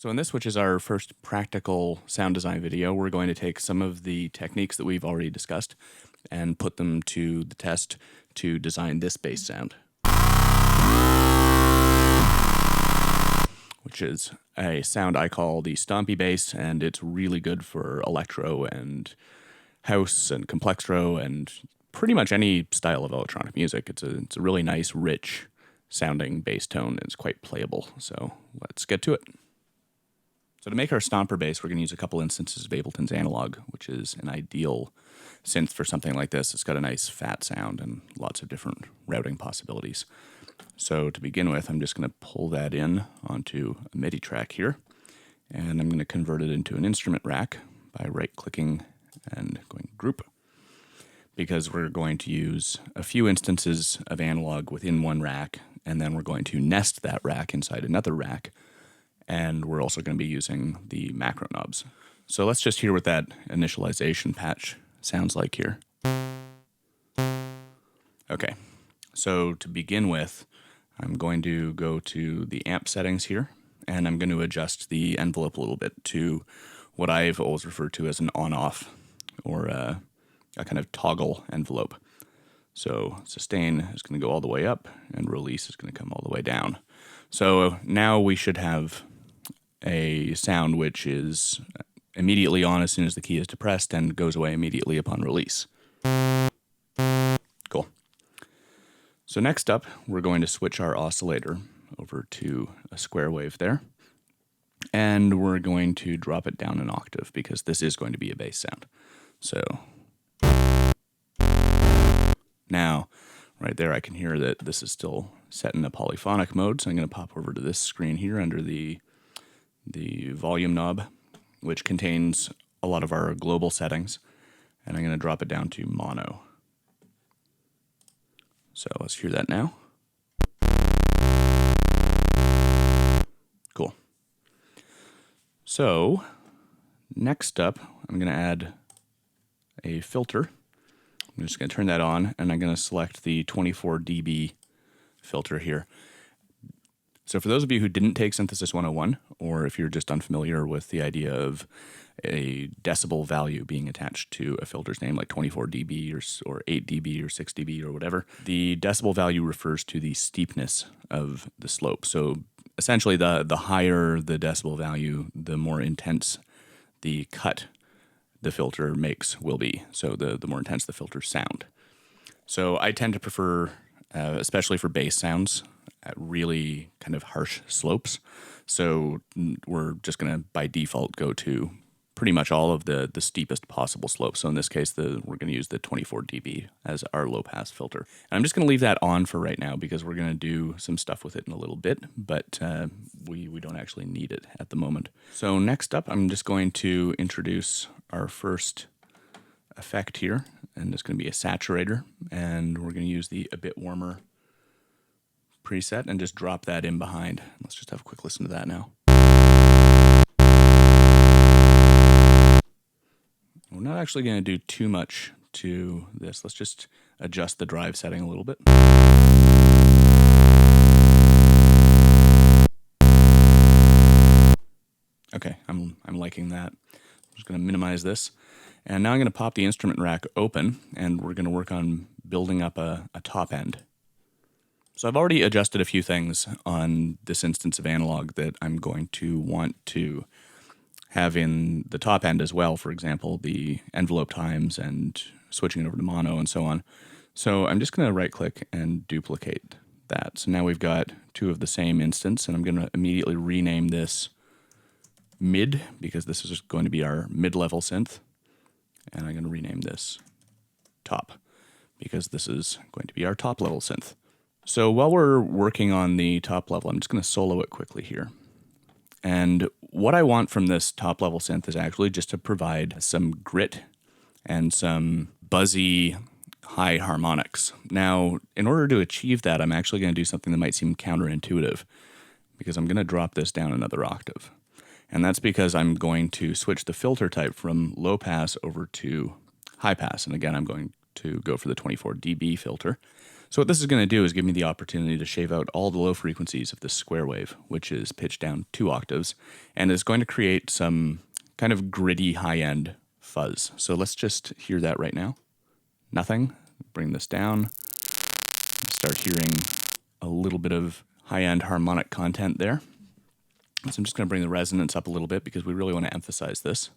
So in this, which is our first practical sound design video, we're going to take some of the techniques that we've already discussed and put them to the test to design this bass sound, which is a sound I call the Stompy bass, and it's really good for electro and house and complextro and pretty much any style of electronic music. It's a really nice, rich sounding bass tone, and it's quite playable. So let's get to it. So to make our Stomper bass, we're going to use a couple instances of Ableton's Analog, which is an ideal synth for something like this. It's got a nice fat sound and lots of different routing possibilities. So to begin with, I'm just going to pull that in onto a MIDI track here, and I'm going to convert it into an instrument rack by right-clicking and going Group, because we're going to use a few instances of analog within one rack, and then we're going to nest that rack inside another rack. And we're also going to be using the macro knobs. So let's just hear what that initialization patch sounds like here. Okay, so to begin with, I'm going to go to the amp settings here, and I'm going to adjust the envelope a little bit to what I've always referred to as an on-off, or a kind of toggle envelope. So sustain is going to go all the way up, and release is going to come all the way down. So now we should have a sound which is immediately on as soon as the key is depressed and goes away immediately upon release. Cool. So next up, we're going to switch our oscillator over to a square wave there, and we're going to drop it down an octave because this is going to be a bass sound. So now, right there, I can hear that this is still set in a polyphonic mode, so I'm going to pop over to this screen here under the volume knob, which contains a lot of our global settings, and I'm going to drop it down to mono. So let's hear that now. Cool. So next up, I'm going to add a filter. I'm just going to turn that on, and I'm going to select the 24 dB filter here. So for those of you who didn't take Synthesis 101, or if you're just unfamiliar with the idea of a decibel value being attached to a filter's name, like 24 dB or 8 dB or 6 dB or whatever, the decibel value refers to the steepness of the slope. So essentially the higher the decibel value, the more intense the cut the filter makes will be. So the more intense the filter's sound. So I tend to prefer, especially for bass sounds, at really kind of harsh slopes. So we're just going to, by default, go to pretty much all of the steepest possible slopes. So in this case, we're going to use the 24 dB as our low-pass filter. And I'm just going to leave that on for right now because we're going to do some stuff with it in a little bit, but we don't actually need it at the moment. So next up, I'm just going to introduce our first effect here, and it's going to be a saturator, and we're going to use the A Bit Warmer preset and just drop that in behind. Let's just have a quick listen to that now. We're not actually going to do too much to this. Let's just adjust the drive setting a little bit. Okay, I'm liking that. I'm just going to minimize this. And now I'm going to pop the instrument rack open, and we're going to work on building up a top end. So I've already adjusted a few things on this instance of analog that I'm going to want to have in the top end as well. For example, the envelope times and switching it over to mono and so on. So I'm just going to right-click and duplicate that. So now we've got two of the same instance, and I'm going to immediately rename this mid because this is going to be our mid-level synth. And I'm going to rename this top because this is going to be our top-level synth. So while we're working on the top level, I'm just going to solo it quickly here. And what I want from this top level synth is actually just to provide some grit and some buzzy high harmonics. Now, in order to achieve that, I'm actually going to do something that might seem counterintuitive because I'm going to drop this down another octave. And that's because I'm going to switch the filter type from low pass over to high pass. And again, I'm going to go for the 24 dB filter. So what this is going to do is give me the opportunity to shave out all the low frequencies of this square wave, which is pitched down 2 octaves, and is going to create some kind of gritty high-end fuzz. So let's just hear that right now. Nothing. Bring this down. Start hearing a little bit of high-end harmonic content there. So I'm just going to bring the resonance up a little bit because we really want to emphasize this.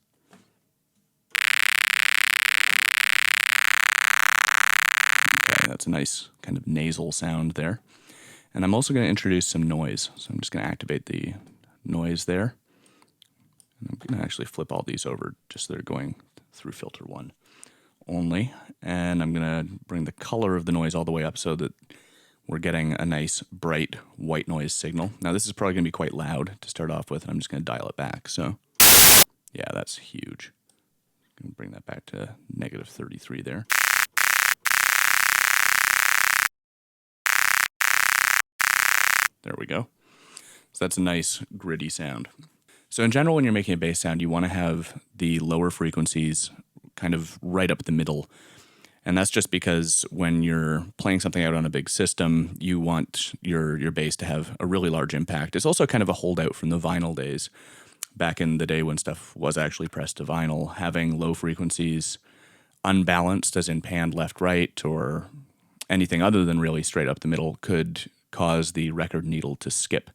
Okay, that's a nice kind of nasal sound there. And I'm also going to introduce some noise. So I'm just going to activate the noise there. And I'm going to actually flip all these over just so they're going through filter 1 only. And I'm going to bring the color of the noise all the way up so that we're getting a nice bright white noise signal. Now this is probably going to be quite loud to start off with, and I'm just going to dial it back. So yeah, that's huge. I'm going to bring that back to negative 33 there. There we go. So that's a nice gritty sound. So in general, when you're making a bass sound, you want to have the lower frequencies kind of right up the middle. And that's just because when you're playing something out on a big system, you want your bass to have a really large impact. It's also kind of a holdout from the vinyl days. Back in the day when stuff was actually pressed to vinyl, having low frequencies unbalanced, as in panned left, right, or anything other than really straight up the middle could cause the record needle to skip.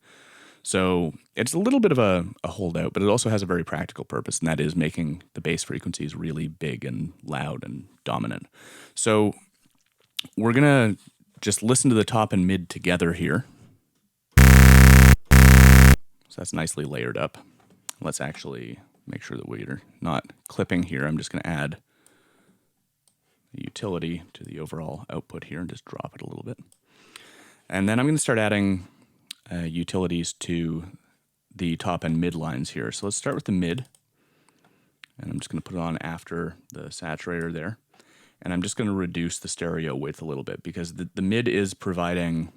So it's a little bit of a holdout, but it also has a very practical purpose, and that is making the bass frequencies really big and loud and dominant. So we're going to just listen to the top and mid together here. So that's nicely layered up. Let's actually make sure that we're not clipping here. I'm just going to add the utility to the overall output here and just drop it a little bit. And then I'm going to start adding utilities to the top and mid lines here. So let's start with the mid, and I'm just going to put it on after the saturator there. And I'm just going to reduce the stereo width a little bit because the mid is providing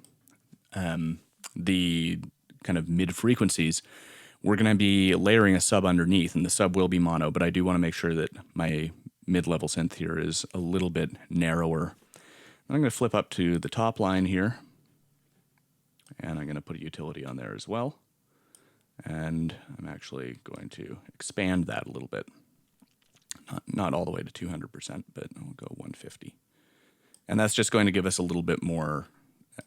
the kind of mid frequencies. We're going to be layering a sub underneath, and the sub will be mono, but I do want to make sure that my mid-level synth here is a little bit narrower. I'm going to flip up to the top line here, and I'm going to put a utility on there as well. And I'm actually going to expand that a little bit. Not all the way to 200%, but we'll go 150. And that's just going to give us a little bit more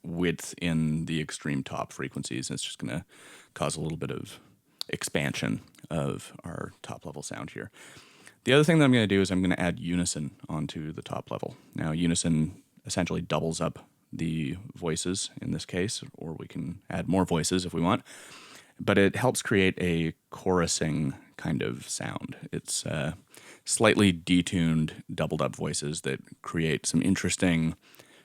width in the extreme top frequencies. It's just going to cause a little bit of expansion of our top level sound here. The other thing that I'm going to do is I'm going to add unison onto the top level. Now, unison essentially doubles up the voices in this case, or we can add more voices if we want, but it helps create a chorusing kind of sound. It's slightly detuned, doubled up voices that create some interesting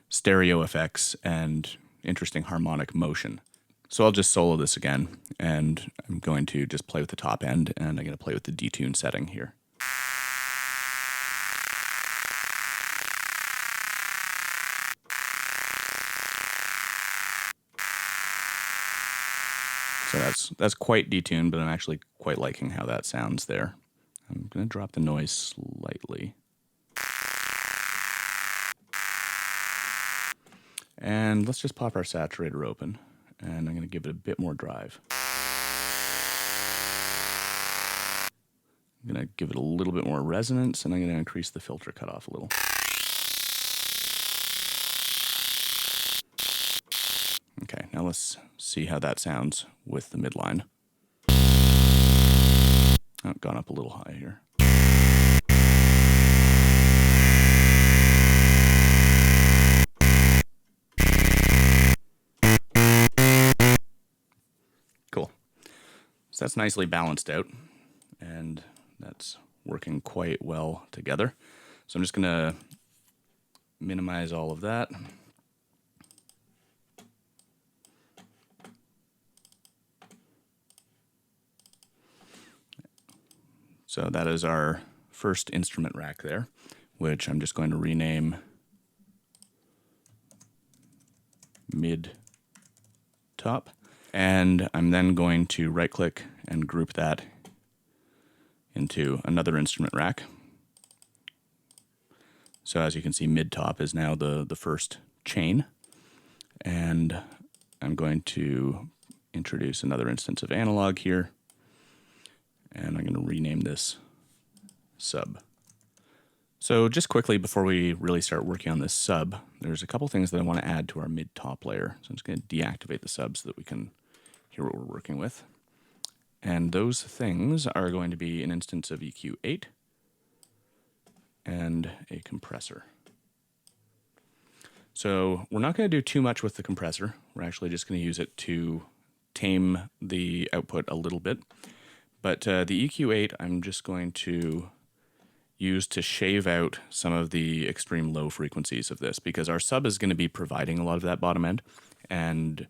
stereo effects and interesting harmonic motion. So I'll just solo this again, and I'm going to just play with the top end, and I'm going to play with the detune setting here. So that's quite detuned, but I'm actually quite liking how that sounds there. I'm going to drop the noise slightly. And let's just pop our saturator open, and I'm going to give it a bit more drive. I'm going to give it a little bit more resonance, and I'm going to increase the filter cutoff a little. Okay, now let's see how that sounds with the midline. Oh, gone up a little high here. Cool. So that's nicely balanced out, and that's working quite well together. So I'm just going to minimize all of that. So that is our first instrument rack there, which I'm just going to rename mid top. And I'm then going to right click and group that into another instrument rack. So as you can see, mid-top is now the first chain. And I'm going to introduce another instance of analog here. And I'm going to rename this sub. So just quickly before we really start working on this sub, there's a couple things that I want to add to our mid-top layer. So I'm just going to deactivate the sub so that we can hear what we're working with. And those things are going to be an instance of EQ8 and a compressor. So we're not going to do too much with the compressor. We're actually just going to use it to tame the output a little bit. But the EQ8 I'm just going to use to shave out some of the extreme low frequencies of this, because our sub is going to be providing a lot of that bottom end, and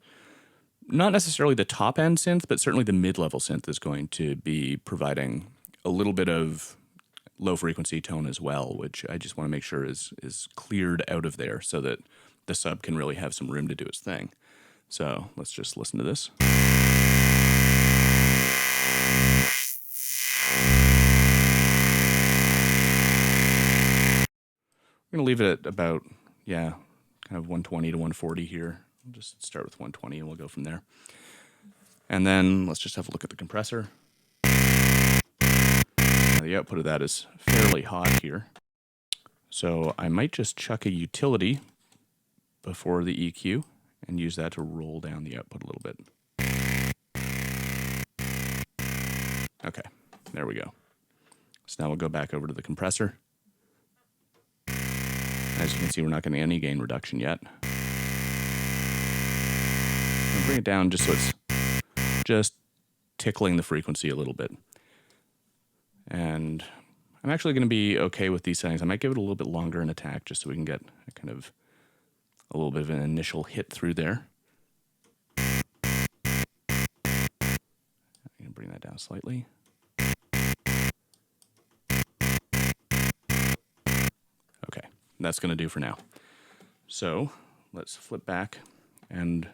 not necessarily the top end synth, but certainly the mid-level synth is going to be providing a little bit of low frequency tone as well, which I just want to make sure is cleared out of there so that the sub can really have some room to do its thing. So let's just listen to this. I'm going to leave it at about, kind of 120 to 140 here. We'll just start with 120 and we'll go from there. And then let's just have a look at the compressor. Now, the output of that is fairly hot here. So I might just chuck a utility before the EQ and use that to roll down the output a little bit. Okay, there we go. So now we'll go back over to the compressor. As you can see, we're not getting any gain reduction yet. I'll bring it down just so it's just tickling the frequency a little bit. And I'm actually going to be okay with these settings. I might give it a little bit longer in attack just so we can get a kind of a little bit of an initial hit through there. I'm going to bring that down slightly. Okay, that's going to do for now. So let's flip back and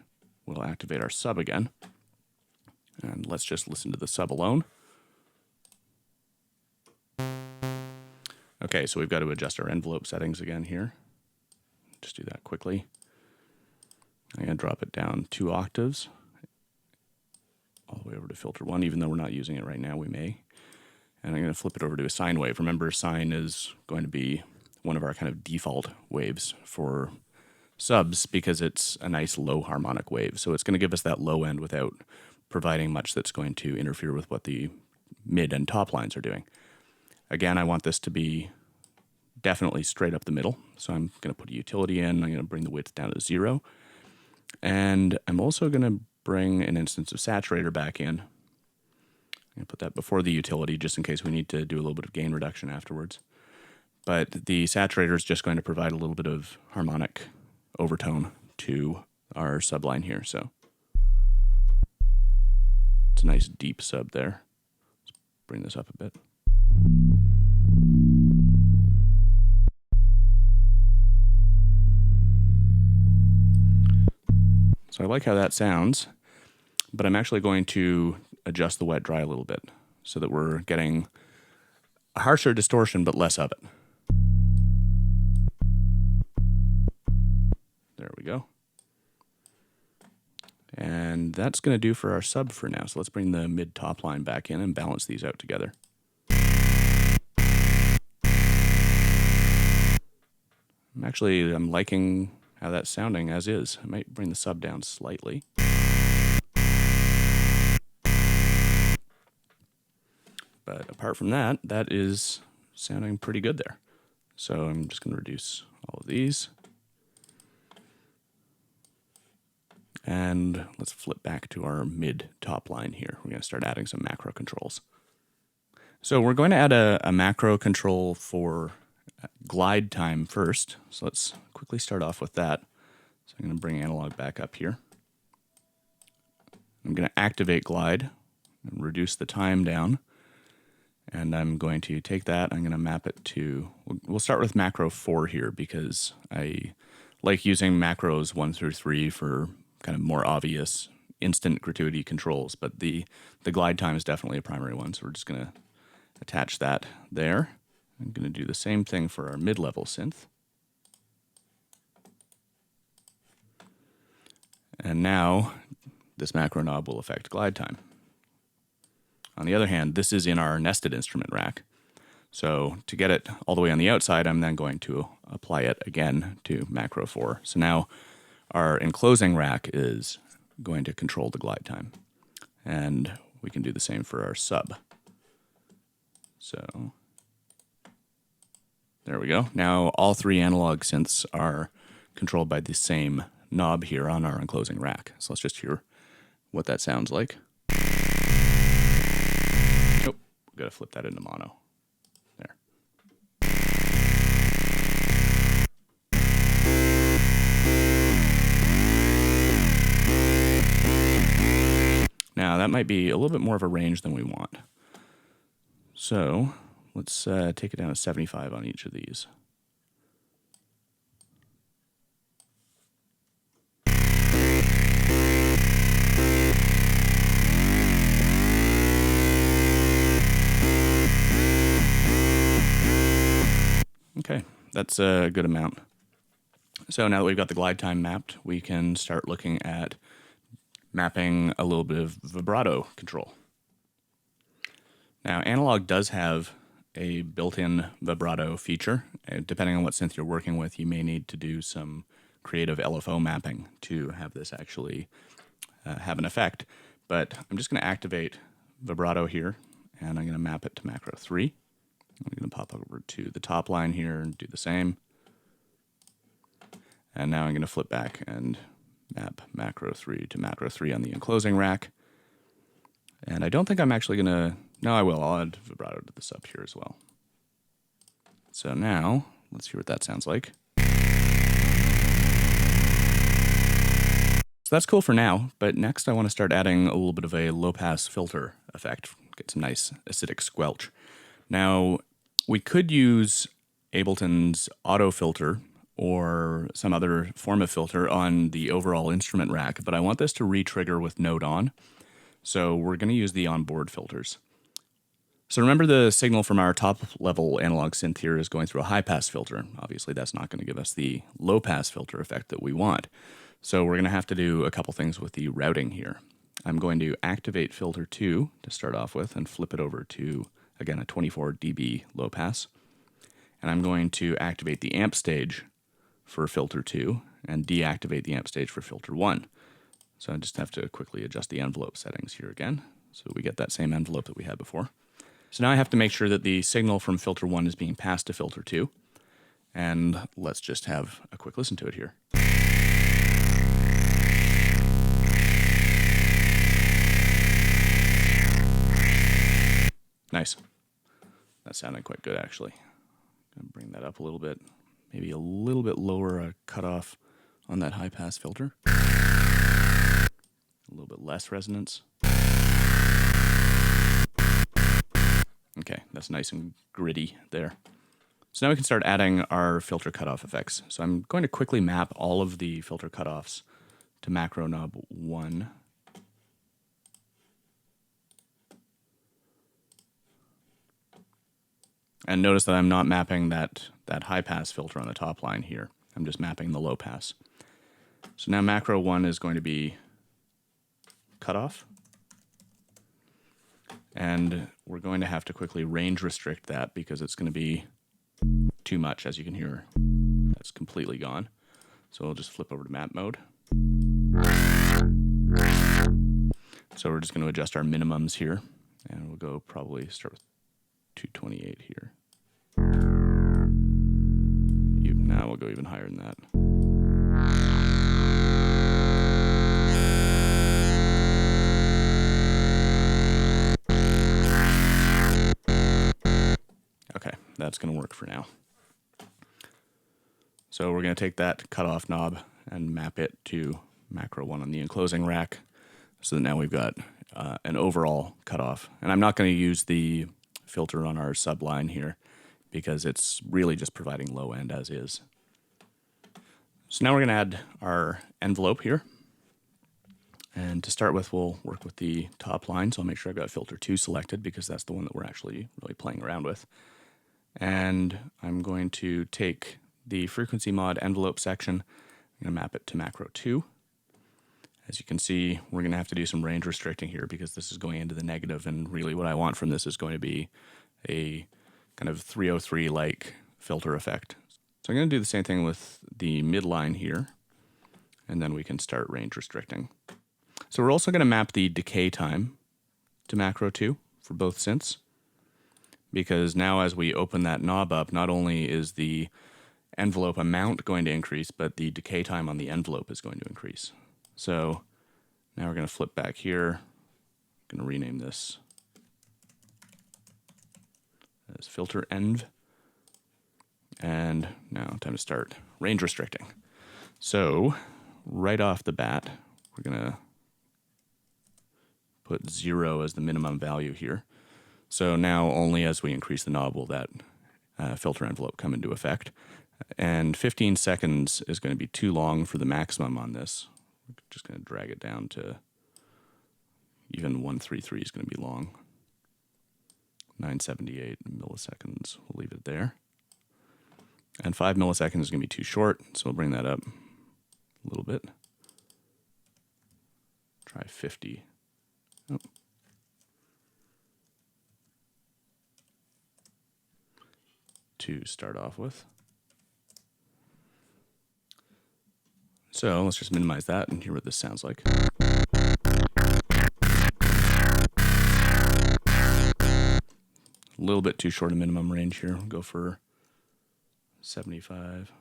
we'll activate our sub again. And let's just listen to the sub alone. Okay, so we've got to adjust our envelope settings again here. Just do that quickly. I'm going to drop it down 2 octaves all the way over to filter 1, even though we're not using it right now, we may. And I'm going to flip it over to a sine wave. Remember, sine is going to be one of our kind of default waves for subs because it's a nice low harmonic wave. So it's going to give us that low end without providing much that's going to interfere with what the mid and top lines are doing. Again, I want this to be definitely straight up the middle. So I'm going to put a utility in. I'm going to bring the width down to 0. And I'm also going to bring an instance of saturator back in. I'm going to put that before the utility just in case we need to do a little bit of gain reduction afterwards. But the saturator is just going to provide a little bit of harmonic overtone to our subline here. So it's a nice deep sub there. Let's bring this up a bit. So I like how that sounds, but I'm actually going to adjust the wet dry a little bit so that we're getting a harsher distortion but less of it. There we go. And that's going to do for our sub for now. So let's bring the mid top line back in and balance these out together. I'm liking how that's sounding as is. I might bring the sub down slightly. But apart from that, that is sounding pretty good there. So I'm just going to reduce all of these. And let's flip back to our mid top line here. We're going to start adding some macro controls. So we're going to add a macro control for glide time first. So let's quickly start off with that. So I'm going to bring analog back up here. I'm going to activate glide and reduce the time down. And I'm going to take that, I'm going to map it to, we'll start with macro 4 here because I like using macros 1 through 3 for kind of more obvious instant gratuity controls, but the glide time is definitely a primary one, so we're just going to attach that there. I'm going to do the same thing for our mid-level synth. And now this macro knob will affect glide time. On the other hand, this is in our nested instrument rack. So to get it all the way on the outside, I'm then going to apply it again to macro 4. So now our enclosing rack is going to control the glide time. And we can do the same for our sub. So there we go. Now all 3 analog synths are controlled by the same knob here on our enclosing rack. So let's just hear what that sounds like. Nope, we've got to flip that into mono. There. Now that might be a little bit more of a range than we want. So let's take it down to 75 on each of these. Okay, that's a good amount. So now that we've got the glide time mapped, we can start looking at mapping a little bit of vibrato control. Now, analog does have a built-in vibrato feature. Depending on what synth you're working with, you may need to do some creative LFO mapping to have this actually have an effect. But I'm just going to activate vibrato here, and I'm going to map it to macro 3. I'm going to pop over to the top line here and do the same. And now I'm going to flip back and map macro 3 to macro 3 on the enclosing rack. And I don't think I'm actually going to... No, I will. I'll add vibrato to the sub here as well. So now, let's hear what that sounds like. So that's cool for now, but next I want to start adding a little bit of a low-pass filter effect. Get some nice acidic squelch. Now, we could use Ableton's auto filter or some other form of filter on the overall instrument rack, but I want this to re-trigger with node on. So we're going to use the onboard filters. So remember, the signal from our top level analog synth here is going through a high pass filter. Obviously that's not going to give us the low pass filter effect that we want. So we're going to have to do a couple things with the routing here. I'm going to activate filter 2 to start off with and flip it over to, again, a 24 dB low pass. And I'm going to activate the amp stage for filter 2 and deactivate the amp stage for filter 1. So I just have to quickly adjust the envelope settings here again so we get that same envelope that we had before. So now I have to make sure that the signal from filter 1 is being passed to filter 2. And let's just have a quick listen to it here. Nice. That sounded quite good, actually. I'm going to bring that up a little bit. Maybe a little bit lower cutoff on that high pass filter. A little bit less resonance. Okay, that's nice and gritty there. So now we can start adding our filter cutoff effects. So I'm going to quickly map all of the filter cutoffs to macro knob 1. And notice that I'm not mapping that high pass filter on the top line here. I'm just mapping the low pass. So now macro 1 is going to be cutoff. And we're going to have to quickly range restrict that because it's going to be too much. As you can hear, that's completely gone. So we'll just flip over to map mode. So we're just going to adjust our minimums here. And we'll go probably start with 228 here. Now we'll go even higher than that. Okay, that's going to work for now. So we're going to take that cutoff knob and map it to macro 1 on the enclosing rack so that now we've got an overall cutoff. And I'm not going to use the filter on our subline here because it's really just providing low end as is. So now we're going to add our envelope here. And to start with, we'll work with the top line. So I'll make sure I've got filter 2 selected because that's the one that we're actually really playing around with. And I'm going to take the frequency mod envelope section. I'm going to map it to macro 2. As you can see, we're going to have to do some range restricting here because this is going into the negative, and really what I want from this is going to be a kind of 303-like filter effect. So I'm going to do the same thing with the midline here, and then we can start range restricting. So we're also going to map the decay time to macro 2 for both synths, because now as we open that knob up, not only is the envelope amount going to increase, but the decay time on the envelope is going to increase. So now we're going to flip back here. I'm going to rename this as filter env. And now time to start range restricting. So right off the bat, we're going to put 0 as the minimum value here. So now only as we increase the knob will that filter envelope come into effect. And 15 seconds is going to be too long for the maximum on this. We're just going to drag it down to even 133 is going to be long. 978 milliseconds, we'll leave it there. And 5 milliseconds is going to be too short, so we'll bring that up a little bit. Try 50. Oh. To start off with. So let's just minimize that and hear what this sounds like. A little bit too short a minimum range here. We'll go for 75.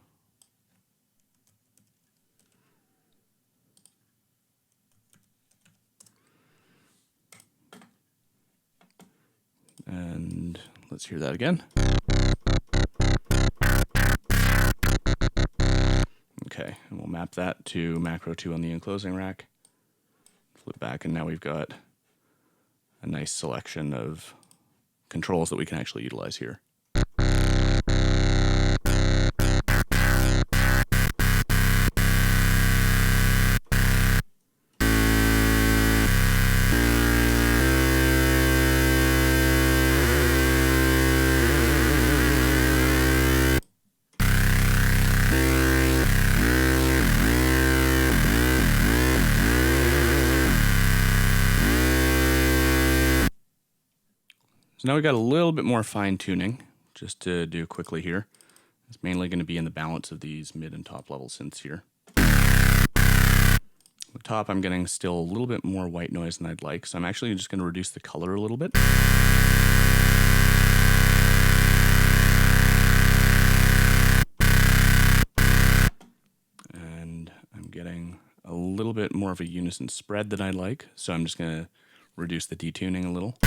And let's hear that again. Okay, and we'll map that to macro 2 on the enclosing rack. Flip back, and now we've got a nice selection of controls that we can actually utilize here. So now we've got a little bit more fine tuning just to do quickly here. It's mainly going to be in the balance of these mid and top level synths here. The top I'm getting still a little bit more white noise than I'd like, so I'm actually just going to reduce the color a little bit. And I'm getting a little bit more of a unison spread than I'd like, so I'm just going to reduce the detuning a little.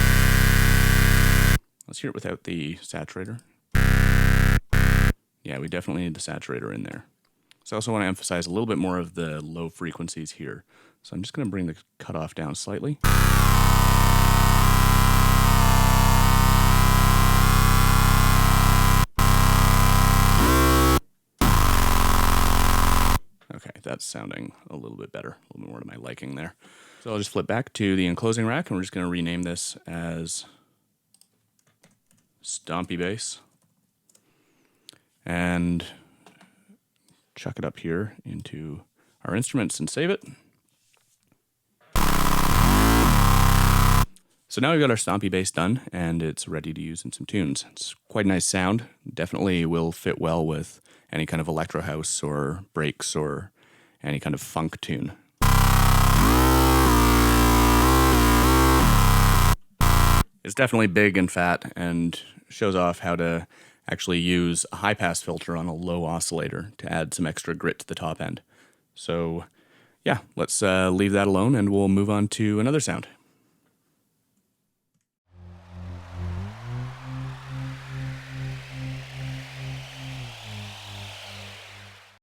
Let's hear it without the saturator. Yeah, we definitely need the saturator in there. So I also want to emphasize a little bit more of the low frequencies here. So I'm just going to bring the cutoff down slightly. Okay, that's sounding a little bit better, a little bit more to my liking there. So I'll just flip back to the enclosing rack, and we're just going to rename this as Stompy bass, and chuck it up here into our instruments and save it. So now we've got our Stompy bass done, and it's ready to use in some tunes. It's quite a nice sound. Definitely will fit well with any kind of electro house or breaks or any kind of funk tune. It's definitely big and fat and shows off how to actually use a high-pass filter on a low oscillator to add some extra grit to the top end. So yeah, let's leave that alone and we'll move on to another sound.